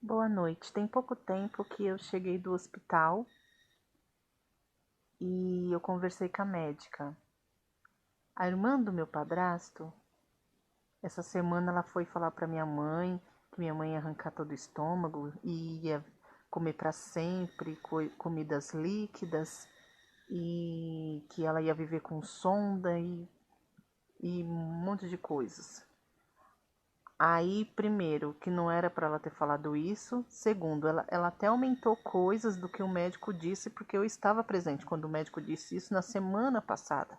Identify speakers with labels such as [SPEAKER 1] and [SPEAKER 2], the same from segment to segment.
[SPEAKER 1] Boa noite. Tem pouco tempo que eu cheguei do hospital e eu conversei com a médica. A irmã do meu padrasto, essa semana ela foi falar para minha mãe que minha mãe ia arrancar todo o estômago e ia comer para sempre comidas líquidas e que ela ia viver com sonda e um monte de coisas. Aí, primeiro, que não era para ela ter falado isso. Segundo, ela até aumentou coisas do que o médico disse, porque eu estava presente quando o médico disse isso na semana passada.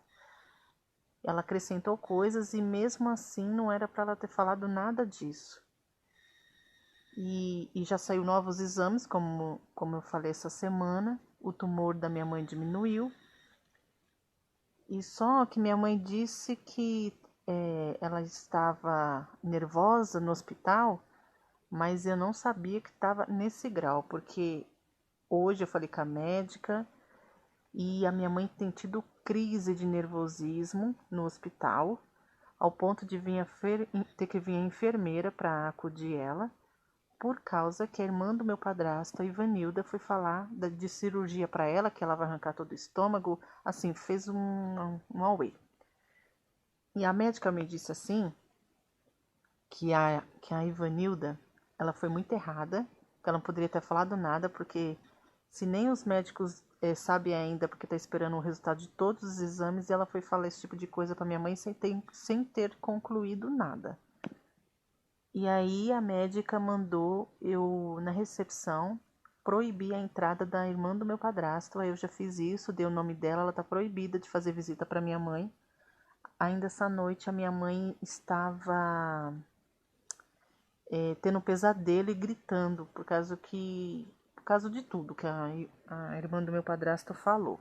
[SPEAKER 1] Ela acrescentou coisas e mesmo assim não era para ela ter falado nada disso. E já saiu novos exames, como eu falei essa semana. O tumor da minha mãe diminuiu. E só que minha mãe disse que ela estava nervosa no hospital, mas eu não sabia que estava nesse grau, porque hoje eu falei com a médica e a minha mãe tem tido crise de nervosismo no hospital, ao ponto de ter que vir a enfermeira para acudir ela, por causa que a irmã do meu padrasto, a Ivanilda, foi falar de cirurgia para ela, que ela vai arrancar todo o estômago, assim, fez um auê. E a médica me disse assim, que a Ivanilda, ela foi muito errada, que ela não poderia ter falado nada, porque se nem os médicos sabem ainda, porque está esperando o resultado de todos os exames, e ela foi falar esse tipo de coisa para minha mãe sem ter concluído nada. E aí a médica mandou eu, na recepção, proibir a entrada da irmã do meu padrasto. Aí eu já fiz isso, dei o nome dela, ela está proibida de fazer visita para minha mãe. Ainda essa noite a minha mãe estava tendo um pesadelo e gritando por causa de tudo que a irmã do meu padrasto falou.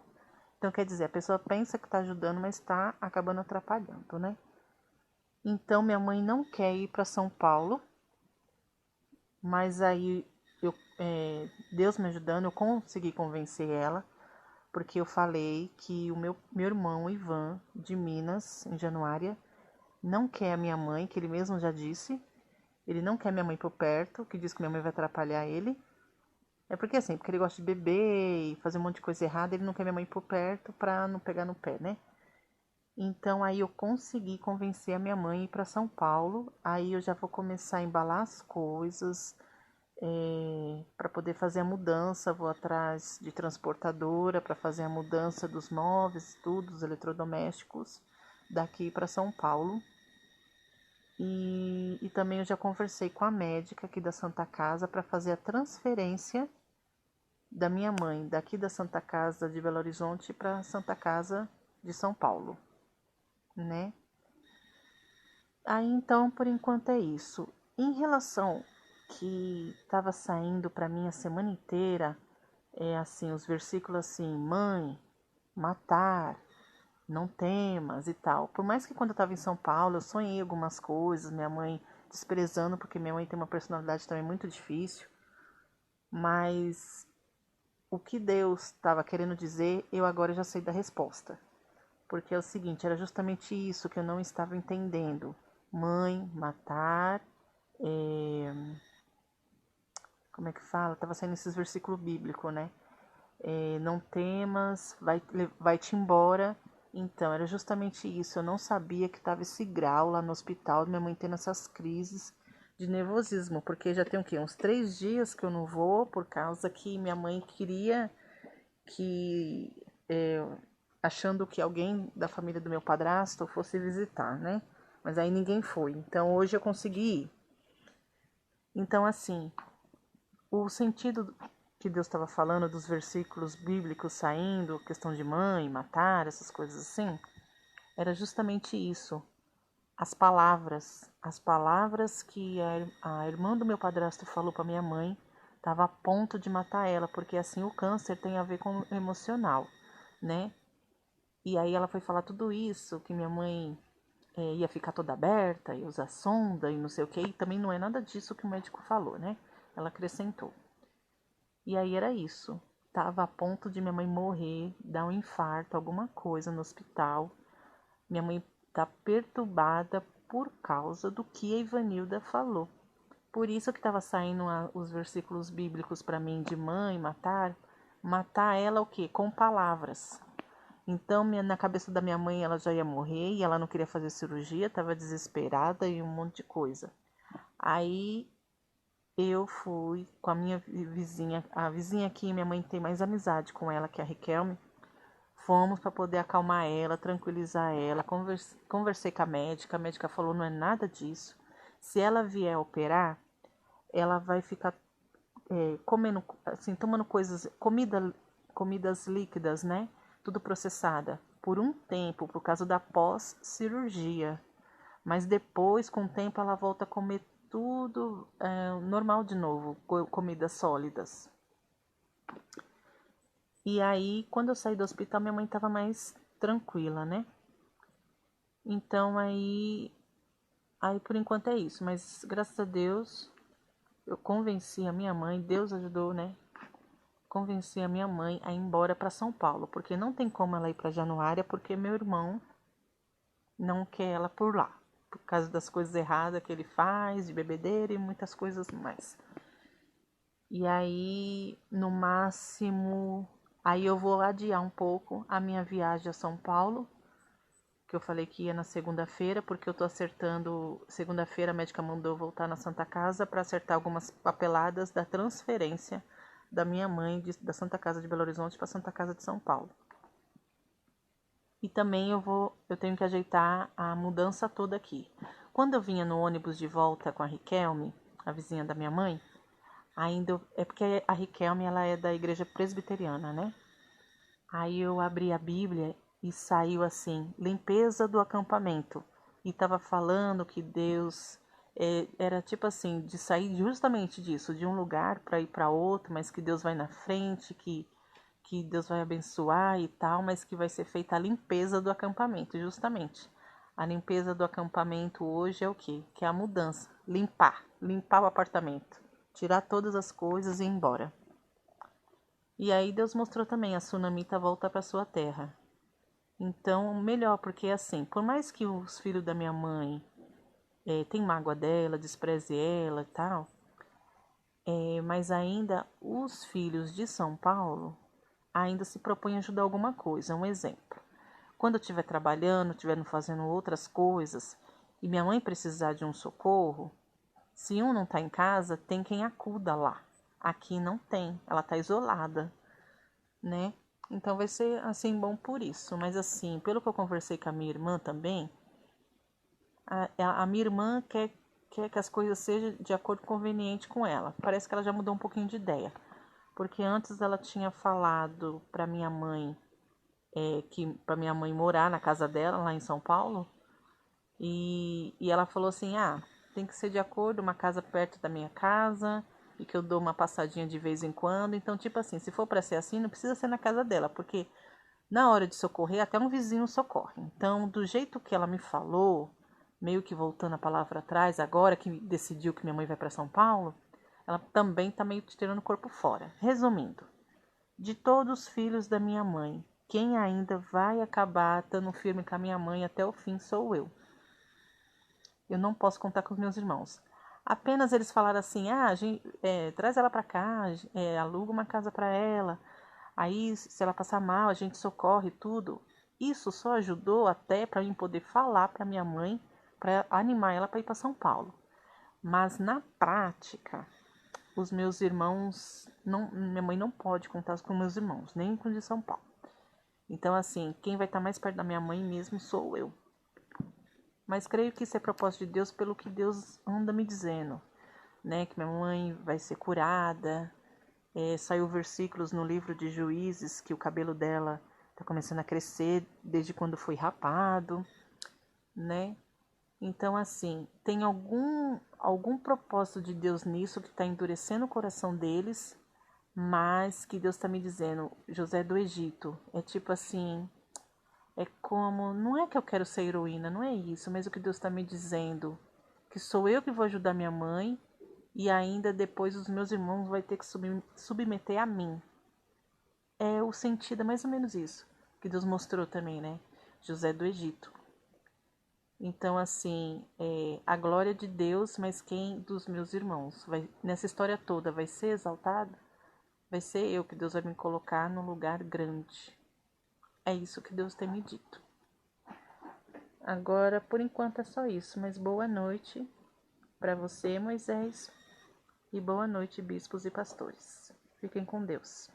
[SPEAKER 1] Então, quer dizer, a pessoa pensa que está ajudando, mas está acabando atrapalhando, né? Então, minha mãe não quer ir para São Paulo, mas aí Deus me ajudando, eu consegui convencer ela, porque eu falei que o meu irmão Ivan, de Minas, em Januária, não quer a minha mãe, que ele mesmo já disse. Ele não quer minha mãe por perto, que diz que minha mãe vai atrapalhar ele. É porque ele gosta de beber e fazer um monte de coisa errada, ele não quer minha mãe por perto pra não pegar no pé, né? Então aí eu consegui convencer a minha mãe a ir pra São Paulo. Aí eu já vou começar a embalar as coisas para poder fazer a mudança. Vou atrás de transportadora para fazer a mudança dos móveis, tudo, dos eletrodomésticos daqui para São Paulo. E também eu já conversei com a médica aqui da Santa Casa para fazer a transferência da minha mãe daqui da Santa Casa de Belo Horizonte para Santa Casa de São Paulo, né? Aí então, por enquanto é isso. Em relação que estava saindo para mim a semana inteira, assim, os versículos assim, mãe, matar, não temas e tal. Por mais que quando eu estava em São Paulo eu sonhei algumas coisas, minha mãe desprezando, porque minha mãe tem uma personalidade também muito difícil, mas o que Deus estava querendo dizer, eu agora já sei da resposta. Porque é o seguinte, era justamente isso que eu não estava entendendo. Mãe, matar, como é que fala? Estava saindo esses versículos bíblicos, né? Não temas, vai-te embora. Então, era justamente isso. Eu não sabia que estava esse grau lá no hospital, minha mãe tendo essas crises de nervosismo, porque já tem o quê? Uns 3 dias que eu não vou, por causa que minha mãe queria que, achando que alguém da família do meu padrasto fosse visitar, né? Mas aí ninguém foi. Então, hoje eu consegui ir. Então, assim, o sentido que Deus estava falando dos versículos bíblicos saindo, questão de mãe, matar, essas coisas assim, era justamente isso. As palavras que a irmã do meu padrasto falou para minha mãe, estava a ponto de matar ela, porque assim o câncer tem a ver com o emocional, né? E aí ela foi falar tudo isso, que minha mãe ia ficar toda aberta, ia usar sonda e não sei o que, e também não é nada disso que o médico falou, né? Ela acrescentou. E aí era isso. Tava a ponto de minha mãe morrer, dar um infarto, alguma coisa no hospital. Minha mãe tá perturbada por causa do que a Ivanilda falou. Por isso que estava saindo os versículos bíblicos para mim de mãe, matar ela o quê? Com palavras. Então, na cabeça da minha mãe, ela já ia morrer e ela não queria fazer cirurgia, estava desesperada e um monte de coisa. Aí eu fui com a minha vizinha, a vizinha aqui, minha mãe tem mais amizade com ela, que é a Riquelme. Fomos para poder acalmar ela, tranquilizar ela. Conversei com a médica falou: não é nada disso. Se ela vier operar, ela vai ficar comendo, assim, tomando comidas líquidas, né? Tudo processada, por um tempo, por causa da pós-cirurgia. Mas depois, com o tempo, ela volta a comer tudo normal de novo, comidas sólidas. E aí, quando eu saí do hospital, minha mãe estava mais tranquila, né? Então aí por enquanto é isso. Mas graças a Deus, eu convenci a minha mãe, Deus ajudou, né? Convenci a minha mãe a ir embora para São Paulo, porque não tem como ela ir para Januária, porque meu irmão não quer ela por lá, por causa das coisas erradas que ele faz, de bebedeira e muitas coisas mais. E aí, no máximo, aí eu vou adiar um pouco a minha viagem a São Paulo, que eu falei que ia na segunda-feira, porque eu tô acertando, segunda-feira a médica mandou voltar na Santa Casa para acertar algumas papeladas da transferência da minha mãe da Santa Casa de Belo Horizonte para Santa Casa de São Paulo. E também eu tenho que ajeitar a mudança toda aqui. Quando eu vinha no ônibus de volta com a Riquelme, a vizinha da minha mãe, ainda é porque a Riquelme ela é da igreja presbiteriana, né? Aí eu abri a Bíblia e saiu assim, limpeza do acampamento. E estava falando que Deus era tipo assim, de sair justamente disso, de um lugar para ir para outro, mas que Deus vai na frente, que Deus vai abençoar e tal, mas que vai ser feita a limpeza do acampamento, justamente. A limpeza do acampamento hoje é o quê? Que é a mudança, limpar o apartamento, tirar todas as coisas e ir embora. E aí Deus mostrou também a sunamita volta para sua terra. Então, melhor, porque assim, por mais que os filhos da minha mãe tenham mágoa dela, despreze ela e tal, mas ainda os filhos de São Paulo ainda se propõem a ajudar alguma coisa. Um exemplo, quando eu estiver trabalhando, estiver fazendo outras coisas e minha mãe precisar de um socorro, se um não está em casa, tem quem acuda lá. Aqui não tem, ela está isolada, né? Então vai ser assim bom por isso. Mas assim, pelo que eu conversei com a minha irmã também, a minha irmã quer que as coisas sejam de acordo conveniente com ela. Parece que ela já mudou um pouquinho de ideia. Porque antes ela tinha falado para minha mãe que para minha mãe morar na casa dela lá em São Paulo. E ela falou assim: tem que ser de acordo, uma casa perto da minha casa e que eu dou uma passadinha de vez em quando. Então, tipo assim, se for para ser assim, não precisa ser na casa dela, porque na hora de socorrer, até um vizinho socorre. Então, do jeito que ela me falou, meio que voltando a palavra atrás, agora que decidiu que minha mãe vai para São Paulo, ela também tá meio tirando o corpo fora. Resumindo, de todos os filhos da minha mãe, quem ainda vai acabar estando firme com a minha mãe até o fim sou eu. Eu não posso contar com os meus irmãos. Apenas eles falaram assim: traz ela para cá, aluga uma casa para ela. Aí, se ela passar mal, a gente socorre tudo. Isso só ajudou até para mim poder falar para minha mãe, para animar ela para ir para São Paulo. Mas na prática, os meus irmãos, minha mãe não pode contar com meus irmãos, nem com os de São Paulo. Então, assim, quem vai estar mais perto da minha mãe mesmo sou eu. Mas creio que isso é propósito de Deus pelo que Deus anda me dizendo, né? Que minha mãe vai ser curada. Saiu versículos no livro de Juízes que o cabelo dela está começando a crescer desde quando foi rapado, né? Então, assim, tem algum propósito de Deus nisso que está endurecendo o coração deles, mas que Deus está me dizendo, José do Egito, é tipo assim, é como, não é que eu quero ser heroína, não é isso, mas o que Deus está me dizendo, que sou eu que vou ajudar minha mãe e ainda depois os meus irmãos vão ter que submeter a mim. O sentido é mais ou menos isso, que Deus mostrou também, né? José do Egito. Então, assim, a glória de Deus, mas quem dos meus irmãos? Nessa história toda vai ser exaltado? Vai ser eu que Deus vai me colocar num lugar grande. É isso que Deus tem me dito. Agora, por enquanto é só isso, mas boa noite para você, Moisés, e boa noite, bispos e pastores. Fiquem com Deus.